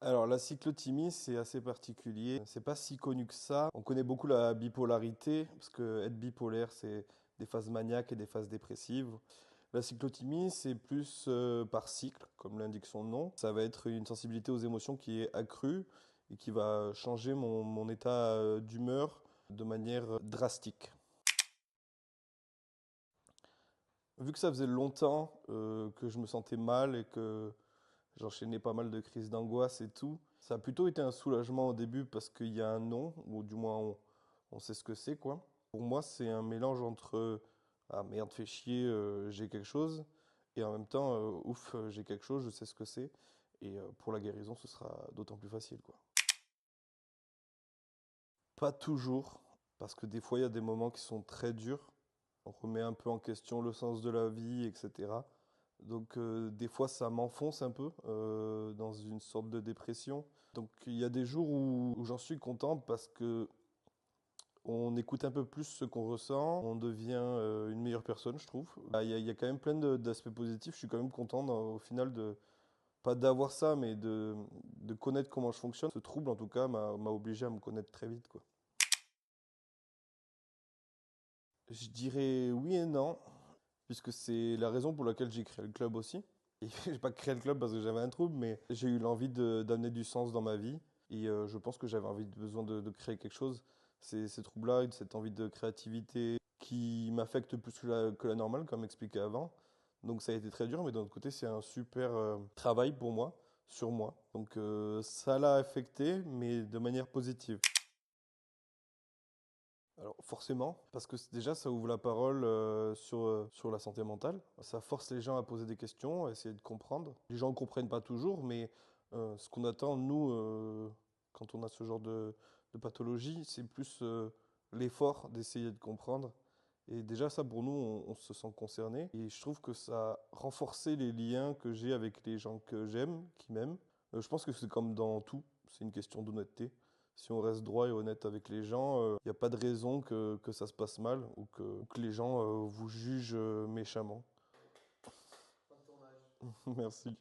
Alors la cyclothymie, c'est assez particulier. C'est pas si connu que ça. On connaît beaucoup la bipolarité, parce que être bipolaire, c'est des phases maniaques et des phases dépressives. La cyclothymie, c'est plus par cycle, comme l'indique son nom. Ça va être une sensibilité aux émotions qui est accrue et qui va changer mon état d'humeur de manière drastique. Vu que ça faisait longtemps que je me sentais mal et que j'enchaînais pas mal de crises d'angoisse et tout. Ça a plutôt été un soulagement au début parce qu'il y a un nom, ou du moins on sait ce que c'est, quoi. Pour moi, c'est un mélange entre ah merde, fais chier, j'ai quelque chose, et en même temps, ouf, j'ai quelque chose, je sais ce que c'est. Et pour la guérison, ce sera d'autant plus facile, quoi. Pas toujours, parce que des fois, il y a des moments qui sont très durs. On remet un peu en question le sens de la vie, etc. Donc des fois ça m'enfonce un peu dans une sorte de dépression. Donc il y a des jours où j'en suis content parce que on écoute un peu plus ce qu'on ressent, on devient une meilleure personne, je trouve. Il y a quand même plein d'aspects positifs. Je suis quand même content au final de pas d'avoir ça, mais de connaître comment je fonctionne. Ce trouble en tout cas m'a obligé à me connaître très vite, quoi. Je dirais oui et non, puisque c'est la raison pour laquelle j'ai créé le club aussi. Et j'ai pas créé le club parce que j'avais un trouble, mais j'ai eu l'envie d'amener du sens dans ma vie. Et je pense que j'avais besoin de créer quelque chose. Ces troubles-là, cette envie de créativité qui m'affecte plus que la normale, comme expliqué avant. Donc ça a été très dur, mais d'un autre côté, c'est un super travail pour moi, sur moi. Donc ça l'a affecté, mais de manière positive. Alors forcément, parce que déjà ça ouvre la parole sur la santé mentale. Ça force les gens à poser des questions, à essayer de comprendre. Les gens ne comprennent pas toujours, mais ce qu'on attend, nous, quand on a ce genre de pathologie, c'est plus l'effort d'essayer de comprendre. Et déjà ça, pour nous, on se sent concerné. Et je trouve que ça a renforcé les liens que j'ai avec les gens que j'aime, qui m'aiment. Je pense que c'est comme dans tout, c'est une question d'honnêteté. Si on reste droit et honnête avec les gens, il n'y a pas de raison que ça se passe mal ou que les gens vous jugent méchamment. Merci.